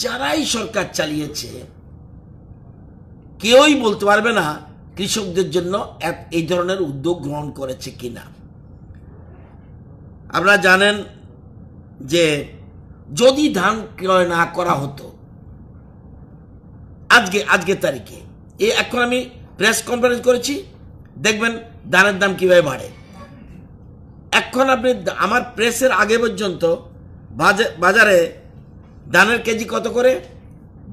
যারাই সরকার চালিয়েছে কেউই বলতে পারবে না কৃষকদের জন্য এই ধরনের উদ্যোগ গ্রহণ করেছে কিনা। আপনারা জানেন যে যদি ধান ক্রয় না করা হতো, আজকের তারিখে এখন আমি প্রেস কনফারেন্স করেছি, দেখবেন ধানের দাম কিভাবে বাড়ে। এখন আপনি আমার প্রেসের আগে পর্যন্ত বাজারে ধানের কেজি কত করে?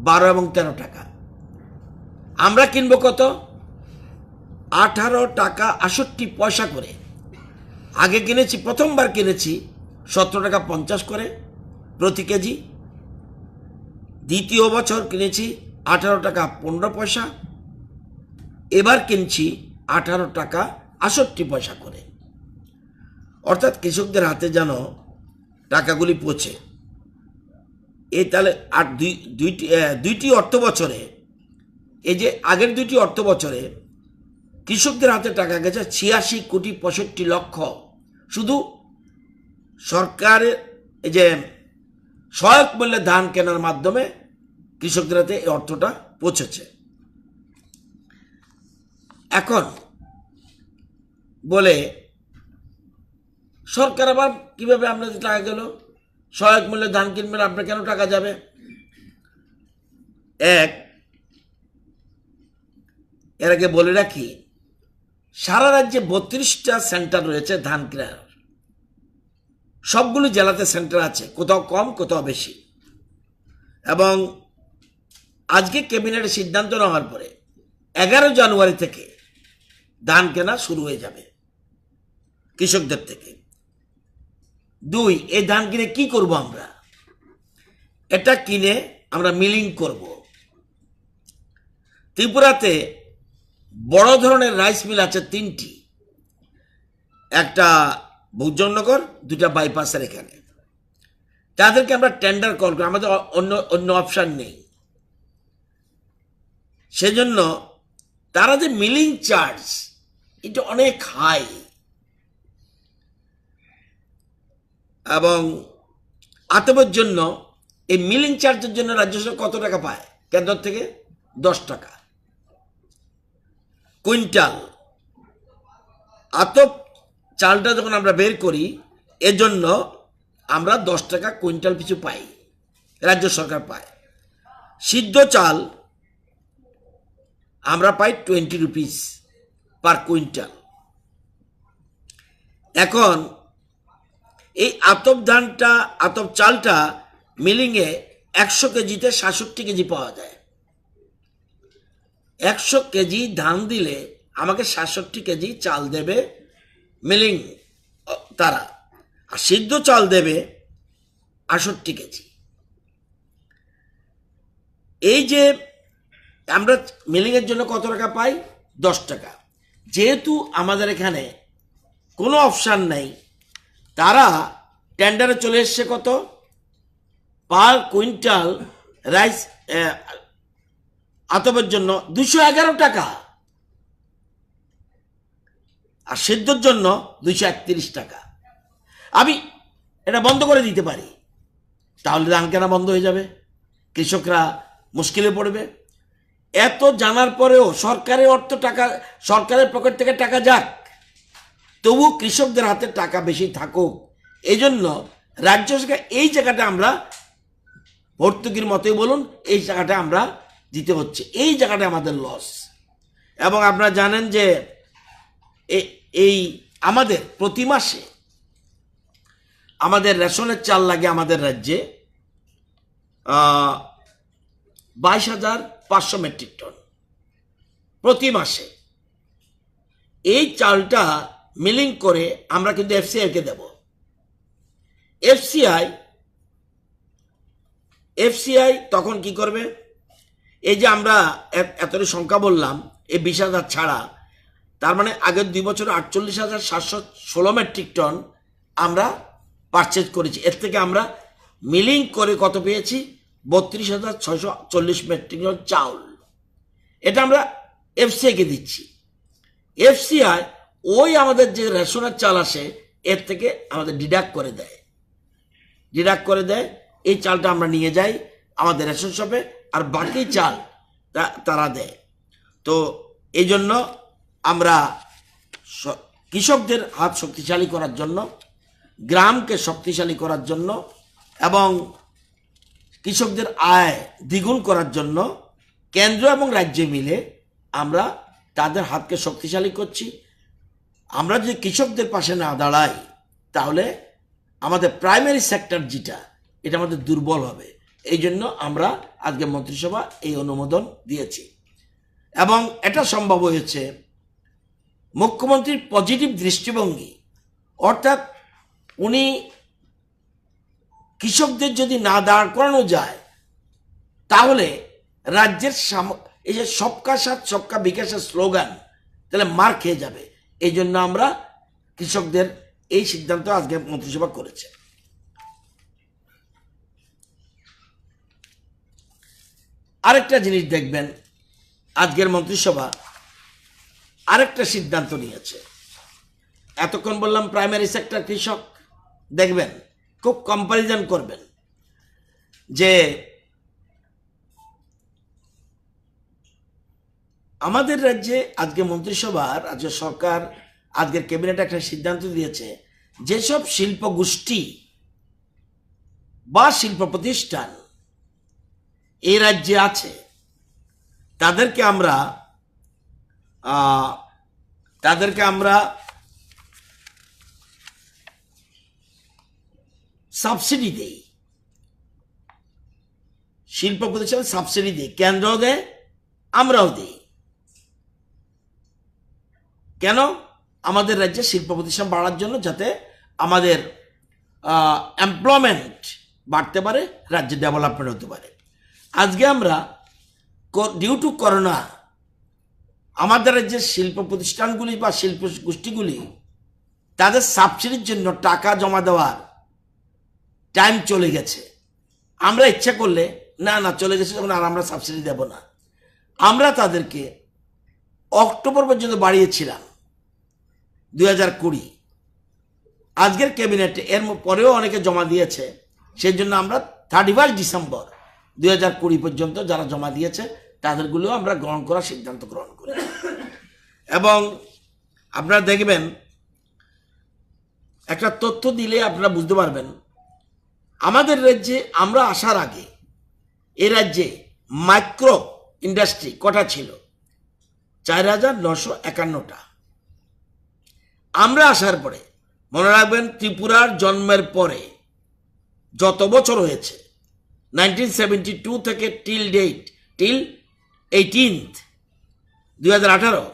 12 এবং 13 টাকা। আমরা কিনবো কত? 18 টাকা 68 পয়সা করে। আগে কিনেছি, প্রথমবার কিনেছি 17 টাকা 50 করে প্রতি কেজি। দ্বিতীয় বছর কিনেছি 18 টাকা 15 পয়সা। এবার কিনছি 18 টাকা 68 পয়সা করে। অর্থাৎ কৃষকদের হাতে যেন টাকাগুলি পৌঁছে। এই তাহলে আর দুইটি অর্থ বছরে, এই যে আগের 2টি অর্থ বছরে কৃষকদের হাতে টাকা গেছে 86 কোটি 65 লক্ষ। শুধু সরকারের এই যে সহায়ক মূল্যে ধান কেনার মাধ্যমে কৃষকদের হাতে এই অর্থটা পৌঁছেছে। এখন বলে সরকার আবার কিভাবে আপনাদের টাকা গেল? সহায়ক মূল্যে ধান কিনবেন, আপনার কেন টাকা যাবে? এর আগে বলে রাখি, সারা রাজ্যে 32টা সেন্টার রয়েছে ধান কেনার। সবগুলো জেলাতে সেন্টার আছে, কোথাও কম কোথাও বেশি। এবং আজকে ক্যাবিনেটের সিদ্ধান্ত নেওয়ার পরে 11 জানুয়ারি থেকে ধান কেনা শুরু হয়ে যাবে কৃষকদের থেকে। 2, এই ধান কিনে কি করব আমরা? এটা কিনে আমরা মিলিং করব। ত্রিপুরাতে বড় ধরনের রাইস মিল আছে 3টি, একটা ভোজনগর, 2টা বাইপাসের এখানে। তাদেরকে আমরা টেন্ডার কল করি, আমাদের অন্য অপশন নেই। সেজন্য তারা যে মিলিং চার্জ, এটা অনেক হাই। এবং আতপের জন্য এই মিলিং চার্জের জন্য রাজ্য সরকার কত টাকা পায়? কেন্দ্র থেকে 10 টাকা কুইন্টাল। আতপ চালটা যখন আমরা বের করি, এজন্য আমরা 10 টাকা কুইন্টাল পিছু পাই, রাজ্য সরকার পায়। সিদ্ধ চাল আমরা পাই 20 রুপিস পার কুইন্টাল। এখন এই আতপ চালটা মিলিংয়ে 100 কেজিতে 67 কেজি পাওয়া যায়। 100 কেজি ধান দিলে আমাকে 67 কেজি চাল দেবে মিলিং তারা, আর সিদ্ধ চাল দেবে 68 কেজি। এই যে আমরা মিলিংয়ের জন্য কত টাকা পাই? 10 টাকা। যেহেতু আমাদের এখানে কোনো অপশান নেই, তারা টেন্ডারে চলে এসছে কত? পার কুইন্টাল রাইস আতপের জন্য 211 টাকা, আর সিদ্ধর জন্য 231 টাকা। আমি এটা বন্ধ করে দিতে পারি, তাহলে ধান কেনা বন্ধ হয়ে যাবে, কৃষকরা মুশকিলে পড়বে। এত জানার পরেও সরকারের সরকারের পকেট থেকে টাকা যাক, তবু কৃষকদের হাতে টাকা বেশি থাকুক। এই জন্য রাজ্য সরকার এই জায়গাটা আমরা ভর্তুকির মতোই বলুন, এই জায়গাটা আমরা দিতে হচ্ছে, এই জায়গাটা আমাদের লস। এবং আপনারা জানেন যে এই আমাদের প্রতি মাসে আমাদের রেশনের চাল লাগে আমাদের রাজ্যে 22,500 মেট্রিক টন প্রতি মাসে। এই চালটা মিলিং করে আমরা কিন্তু এফসিআইকে দেব। এফসিআই তখন কি করবে? এই যে আমরা এতটি সংখ্যা বললাম, এই 20,000 ছাড়া, তার মানে আগের 2 বছরে 48,716 মেট্রিক টন আমরা পারচেজ করেছি। এর থেকে আমরা মিলিং করে কত পেয়েছি? 32,640 মেট্রিক টন চাউল। এটা আমরা এফসিআইকে দিচ্ছি। এফসিআই ওই আমাদের যে রেশনের চাল আসে এর থেকে আমাদের ডিডাক্ট করে দেয়। এই চালটা আমরা নিয়ে যাই আমাদের রেশন শপে, আর বাকি চাল তারা দেয়। তো এই জন্য আমরা কৃষকদের হাত শক্তিশালী করার জন্য, গ্রামকে শক্তিশালী করার জন্য এবং কৃষকদের আয় দ্বিগুণ করার জন্য কেন্দ্র এবং রাজ্য মিলে আমরা তাদের হাতকে শক্তিশালী করছি। আমরা যদি কৃষকদের পাশে না দাঁড়াই তাহলে আমাদের প্রাইমারি সেক্টর যেটা, এটা আমাদের দুর্বল হবে। এই জন্য আমরা আজকে মন্ত্রিসভা এই অনুমোদন দিয়েছি এবং এটা সম্ভব হয়েছে মুখ্যমন্ত্রীর পজিটিভ দৃষ্টিভঙ্গি। অর্থাৎ উনি কৃষকদের যদি না দাঁড় করানো যায় তাহলে রাজ্যের এই যে সবকা সাথ সবকা বিকাশের স্লোগান তাহলে মার খেয়ে যাবে। এই জন্য আমরা কৃষকদের এই সিদ্ধান্ত আজকে মন্ত্রিসভা করেছে। আরেকটা জিনিস দেখবেন, আজকের মন্ত্রিসভা আরেকটা সিদ্ধান্ত নিয়েছে। এতক্ষণ বললাম প্রাইমারি সেক্টর কৃষক, দেখবেন খুব কম্পারিজন করবেন যে আমাদের রাজ্যে আজকে মন্ত্রিসভা, রাজ্য সরকার, আজকের ক্যাবিনেট একটা সিদ্ধান্ত দিয়েছে যেসব শিল্প গোষ্ঠী বা শিল্প প্রতিষ্ঠান এই রাজ্যে আছে তাদেরকে আমরা সাবসিডি দেই, শিল্প প্রতিষ্ঠান সাবসিডি দেই, কেন্দ্রও দেয় আমরাও দিই। কেন? আমাদের রাজ্যে শিল্প প্রতিষ্ঠান বাড়ার জন্য, যাতে আমাদের এমপ্লয়মেন্ট বাড়তে পারে, রাজ্যে ডেভেলপমেন্ট হতে পারে। আজকে আমরা ডিউ টু করোনা আমাদের রাজ্যের শিল্প প্রতিষ্ঠানগুলি বা শিল্প গোষ্ঠীগুলি তাদের সাবসিডির জন্য টাকা জমা দেওয়ার টাইম চলে গেছে। আমরা ইচ্ছা করলে না চলে গেছে যখন আর আমরা সাবসিডি দেব না, আমরা তাদেরকে অক্টোবর পর্যন্ত বাড়িয়েছিলাম 2020। আজকের ক্যাবিনেটে এর পরেও অনেকে জমা দিয়েছে, সেই জন্য আমরা 31 ডিসেম্বর 2020 পর্যন্ত যারা জমা দিয়েছে তাদেরগুলো আমরা গ্রহণ করার সিদ্ধান্ত গ্রহণ করি। এবং আপনারা দেখবেন, একটা তথ্য দিলে আপনারা বুঝতে পারবেন, আমাদের রাজ্যে আমরা আসার আগে এ রাজ্যে মাইক্রো ইন্ডাস্ট্রি কটা ছিল? 4951টা। আমরা আসার পরে মনে রাখবেন, ত্রিপুরার জন্মের পরে যত বছর হয়েছে 1972 থেকে টিল 18th 2018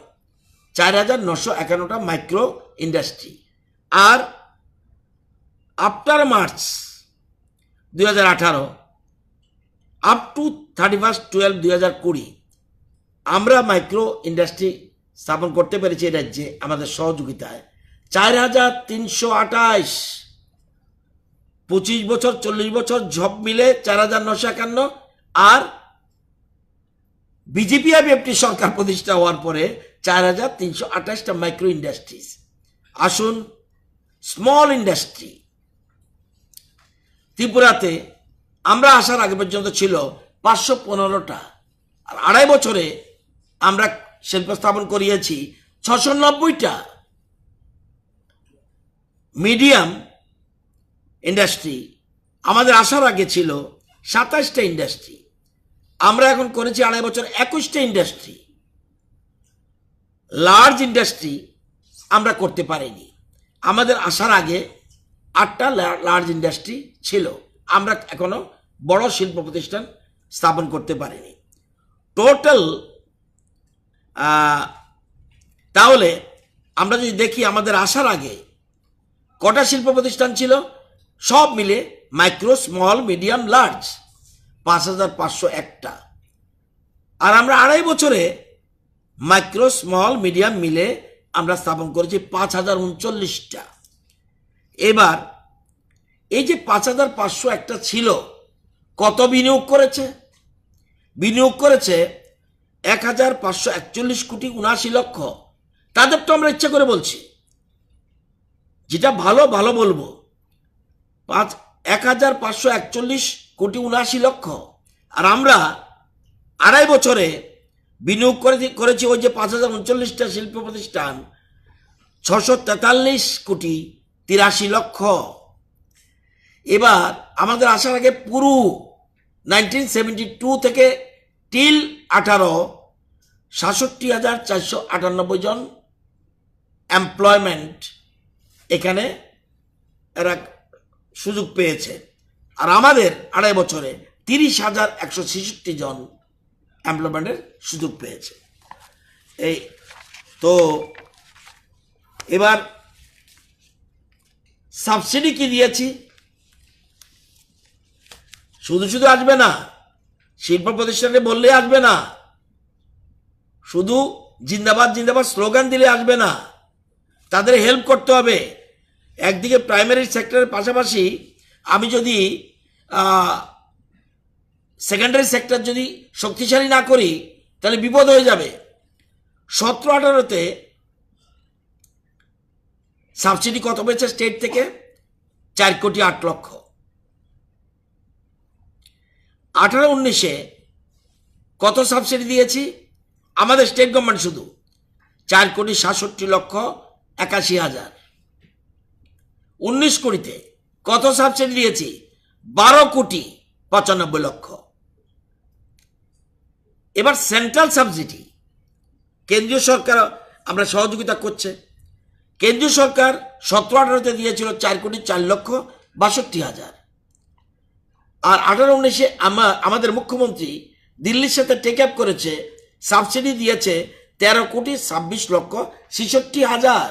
4951টা মাইক্রো ইন্ডাস্ট্রি। আর আফটার মার্চ 2018 আপ টু 31/12/2020 আমরা মাইক্রো ইন্ডাস্ট্রি স্থাপন করতে পেরেছি এই রাজ্যে আমাদের সহযোগিতায় 4328। 25 বছর 40 বছর সব মিলে 4951। আর বিজেপি আইএফটি সরকার প্রতিষ্ঠা হওয়ার পরে 4328টা মাইক্রো ইন্ডাস্ট্রিজ। আসুন, স্মল ইন্ডাস্ট্রি ত্রিপুরাতে আমরা আসার আগে পর্যন্ত ছিল 515টা, আর 2.5 বছরে আমরা শিল্প স্থাপন করিয়েছি 690টা। মিডিয়াম ইন্ডাস্ট্রি আমাদের আসার আগে ছিল 27টা ইন্ডাস্ট্রি, আমরা এখন করেছি 2.5 বছর 21টা ইন্ডাস্ট্রি। লার্জ ইন্ডাস্ট্রি আমরা করতে পারিনি, আমাদের আসার আগে 8টা লার্জ ইন্ডাস্ট্রি ছিল, আমরা এখনো বড় শিল্প প্রতিষ্ঠান স্থাপন করতে পারিনি। টোটাল তাহলে আমরা যদি দেখি আমাদের আসার আগে কটা শিল্প প্রতিষ্ঠান ছিল, সব মিলে মাইক্রো, স্মল, মিডিয়াম, লার্জ 5501টা। আর আমরা 2.5 বছরে মাইক্রো, স্মল, মিডিয়াম মিলে আমরা স্থাপন করেছি 5039টা। এবার এই যে 5501টা ছিল, কত বিনিয়োগ করেছে? বিনিয়োগ করেছে 1541 কোটি 79 লক্ষ। তাদের তো আমরা ইচ্ছা করে বলছি, যেটা ভালো ভালো বলবো। 1541 কোটি 79 লক্ষ আর আমরা 2.5 বছরে বিনিয়োগ করেছি ওই যে 5039টা শিল্প প্রতিষ্ঠান 643 কোটি 83 লক্ষ। এবার আমাদের আসার আগে পুরো 1972 থেকে টিল 18 67,498 জন এমপ্লয়মেন্ট এখানে এরা সুযোগ পেয়েছে। আর আমাদের 2.5 বছরে 30,166 জন এমপ্লয়মেন্টের সুযোগ পেয়েছে। এই তো এবার সাবসিডি কি দিয়েছি, শুধু শুধু আসবে না, শিল্প প্রতিষ্ঠানে বললে আসবে না, শুধু জিন্দাবাদ জিন্দাবাদ স্লোগান দিলে আসবে না, তাদের হেল্প করতে হবে। একদিকে প্রাইমারি সেক্টরের পাশাপাশি আমি যদি সেকেন্ডারি সেক্টর যদি শক্তিশালী না করি তাহলে বিপদ হয়ে যাবে। 17-18-তে সাবসিডি কত পেয়েছে স্টেট থেকে? 4 কোটি 8 লক্ষ। 18-19-এ কত সাবসিডি দিয়েছি আমাদের স্টেট গভর্নমেন্ট? শুধু 4 কোটি 67 লক্ষ 81 হাজার। 19-20 কত সাবসিডি দিয়েছি? 12 কোটি 95 লক্ষ। এবার সেন্ট্রাল সাবসিডি কেন্দ্রীয় সরকার আমরা সহযোগিতা করছে। কেন্দ্রীয় সরকার 17-18-তে দিয়েছিল 4 কোটি 4 লক্ষ 62 হাজার। আর 18-19-এ আমাদের মুখ্যমন্ত্রী দিল্লির সাথে টেক আপ করেছে, সাবসিডি দিয়েছে 13 কোটি 26 লক্ষ 66 হাজার।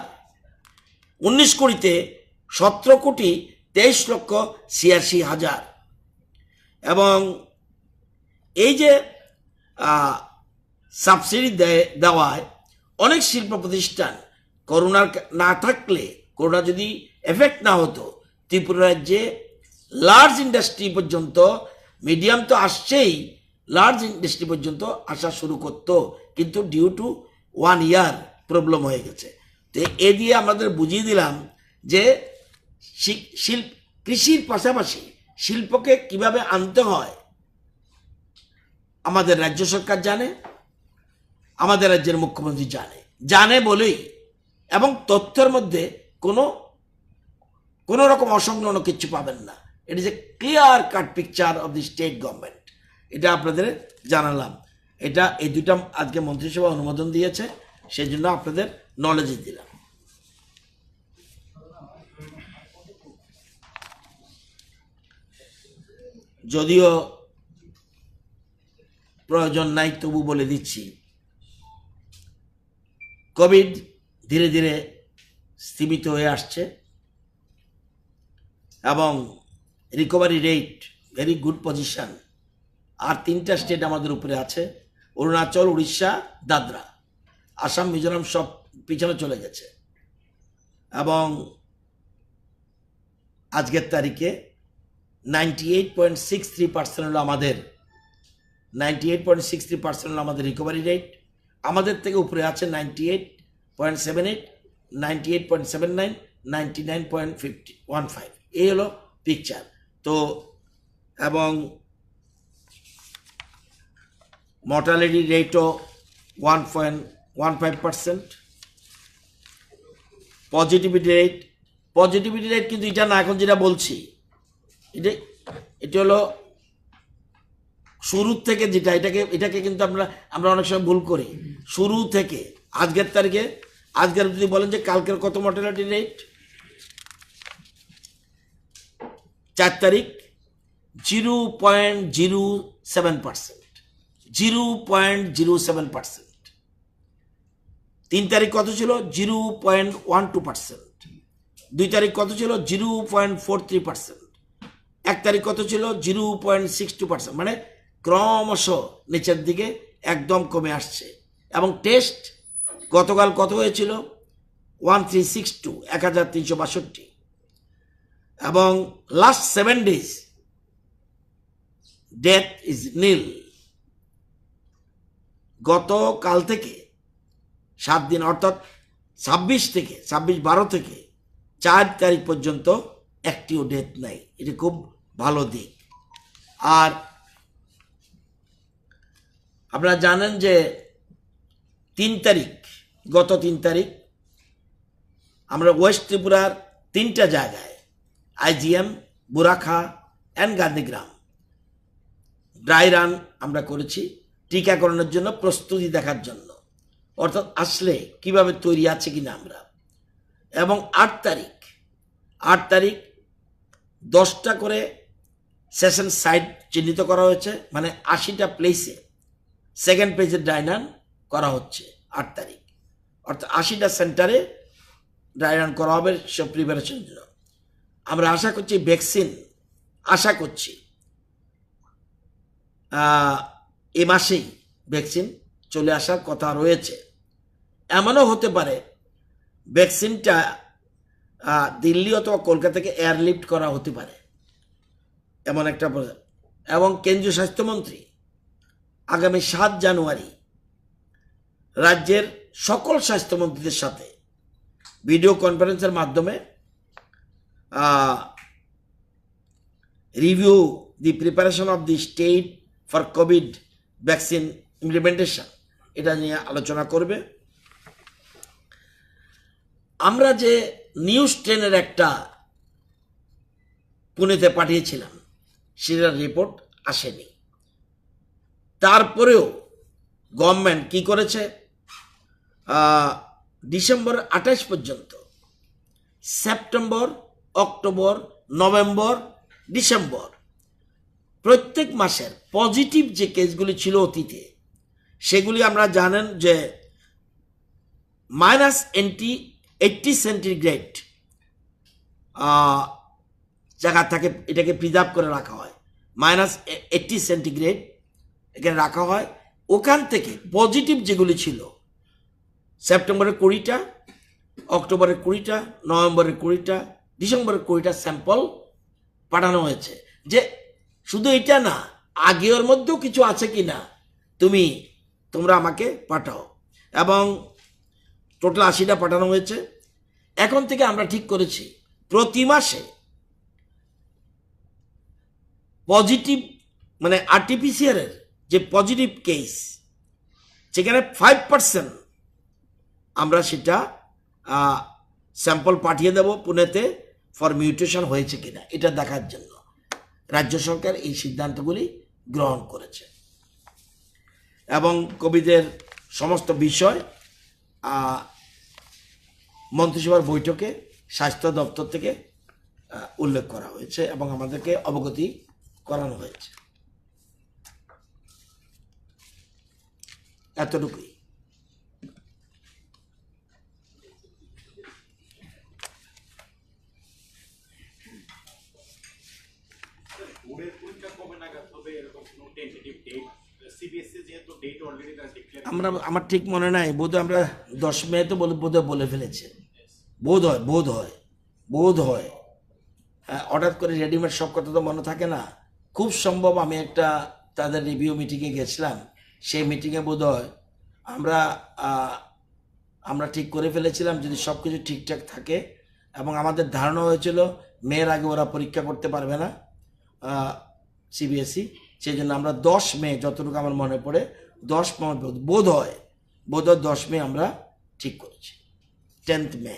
19-20-তে 17 কোটি 23 লক্ষ 86 হাজার। এবং এই যে সাবসিডি দেওয়ায় অনেক শিল্প প্রতিষ্ঠান করোনার না থাকলে, করোনা যদি এফেক্ট না হতো, ত্রিপুরা রাজ্যে লার্জ ইন্ডাস্ট্রি পর্যন্ত, মিডিয়াম তো আসছেই, লার্জ ইন্ডাস্ট্রি পর্যন্ত আসা শুরু করতো, কিন্তু ডিউ টু 1 ইয়ার প্রবলেম হয়ে গেছে। তো এ দিয়ে আমাদের বুঝিয়ে দিলাম যে কৃষির পাশাপাশি শিল্পকে কিভাবে আনতে হয় আমাদের রাজ্য সরকার জানে, আমাদের রাজ্যের মুখ্যমন্ত্রী জানে বলেই, এবং তথ্যের মধ্যে কোনো রকম অসংলগ্ন কিছু পাবেন না। It is a clear cut picture of the state government. এটা আপনাদের জানালাম। এটা এই দুটা আজকে মন্ত্রিসভা অনুমোদন দিয়েছে, সেই জন্য আপনাদের নলেজে দিলাম। যদিও প্রয়োজন নাই তবু বলে দিচ্ছি, কোভিড ধীরে ধীরে স্থিমিত হয়ে আসছে এবং recovery rate very good position. আর 3টা স্টেট আমাদের উপরে আছে, অরুণাচল, উড়িষ্যা, দাদরা, আসাম, মিজোরাম সব পিছনে চলে গেছে। এবং আজকের তারিখে 98.63% হলো আমাদের 98.63% হলো আমাদের রিকভারি রেট। আমাদের থেকে উপরে আছে 98.78, 98.79, 99.15। এই হলো পিকচার। তো এবং মর্টালিটি রেটও 1.15%। পজিটিভিটি রেট কিন্তু এটা না, এখন যেটা বলছি এটা হলো শুরু থেকে যেটা, এটাকে কিন্তু আমরা অনেক সময় ভুল করি। শুরু থেকে আজকের তারিখে, আজকের যদি বলেন যে কালকের কত মর্টালিটি রেট, 4 তারিখ 0.07%, 0.07%। 3 তারিখ কত ছিল? 0.12%। 2 তারিখ কত ছিল? 0.43%। 1 তারিখ কত ছিল? 0.62%। মানে ক্রমশ নিচের দিকে একদম কমে আসছে। এবং টেস্ট গতকাল কত হয়েছিল? 1362, 1362। এবং লাস্ট 7 days ডেথ ইজ নীল। গতকাল থেকে 7 দিন, অর্থাৎ 26/12 থেকে 4 তারিখ পর্যন্ত একটিও ডেথ নাই। এটা খুব ভালো দিক। আর আপনারা জানেন যে 3 তারিখ, গত 3 তারিখ আমরা ওয়েস্ট ত্রিপুরার 3টা জায়গায় IGM, Burakha and Gandhigram dry run আমরা করেছি টিকাকরণের জন্য, প্রস্তুতি দেখার জন্য, অর্থাৎ আসলে কিভাবে তৈরি আছে কিনা আমরা। এবং 8 তারিখ 10টা করে সেশন সাইট চিহ্নিত করা হয়েছে, মানে 80টা প্লেসে সেকেন্ড পেজের ড্রাই রান করা হচ্ছে 8 তারিখ, অর্থাৎ 80টা সেন্টারে ড্রাই রান করা হবে সব প্রিপারেশনের জন্য। আমরা আশা করছি ভ্যাকসিন, আশা করছি এ মাসেই ভ্যাকসিন চলে আসার কথা রয়েছে। এমনও হতে পারে ভ্যাকসিনটা দিল্লি অথবা কলকাতা থেকে এয়ারলিফট করা হতে পারে, এমন একটা। এবং কেন্দ্রীয় স্বাস্থ্যমন্ত্রী আগামী 7 জানুয়ারি রাজ্যের সকল স্বাস্থ্যমন্ত্রীদের সাথে ভিডিও কনফারেন্সের মাধ্যমে review the preparation of the state for Covid vaccine implementation, এটা নিয়ে আলোচনা করবে। আমরা যে নিউজ ট্রেনের একটা পুনেতে পাঠিয়েছিলাম, সেটার রিপোর্ট আসেনি। তারপরেও গভর্নমেন্ট কি করেছে, ডিসেম্বর 28 পর্যন্ত, সেপ্টেম্বর, অক্টোবর, নভেম্বর, ডিসেম্বর প্রত্যেক মাসের পজিটিভ যে কেসগুলি ছিল অতীতে, সেগুলি আমরা জানেন যে -80 সেন্টিগ্রেড জায়গা থাকে, এটাকে প্রিজার্ভ করে রাখা হয়, -80 সেন্টিগ্রেড এখানে রাখা হয়। ওখান থেকে পজিটিভ যেগুলি ছিল সেপ্টেম্বরের 20টা, অক্টোবরের 20টা, নভেম্বরের 20টা, ডিসেম্বরের 20টা স্যাম্পল পাঠানো হয়েছে। যে শুধু এটা না, আগের মধ্যেও কিছু আছে কি না তোমরা আমাকে পাঠাও, এবং টোটাল 80টা পাঠানো হয়েছে। এখন থেকে আমরা ঠিক করেছি প্রতি মাসে পজিটিভ, মানে আরটিপিসিআরের যে পজিটিভ কেস, সেখানে 5% আমরা সেটা স্যাম্পল পাঠিয়ে দেব পুনেতে ফর মিউটেশন হয়েছে কিনা, এটা দেখার জন্য রাজ্য সরকার এই সিদ্ধান্তগুলি গ্রহণ করেছে। এবং কোভিডের সমস্ত বিষয় মন্ত্রিসভার বৈঠকে স্বাস্থ্য দপ্তর থেকে উল্লেখ করা হয়েছে এবং আমাদেরকে অবগতি করানো হয়েছে। এতটুকুই। আমার ঠিক মনে নাই, বোধহয় আমরা 10 মে তো বোধহয় বলে ফেলেছে, বোধ হয় হঠাৎ করে রেডিমেড সব কথা তো মনে থাকে না। খুব সম্ভব আমি একটা তাদের রিভিউ মিটিংয়ে গেছিলাম, সেই মিটিংয়ে বোধহয় আমরা ঠিক করে ফেলেছিলাম যদি সব কিছু ঠিকঠাক থাকে, এবং আমাদের ধারণা হয়েছিল মেয়ের আগে ওরা পরীক্ষা করতে পারবে না সিবিএসই, সেই জন্য আমরা 10 মে, যতটুকু আমার মনে পড়ে 10 মে বোধ হয় 10 মে আমরা ঠিক করেছি, 10th মে।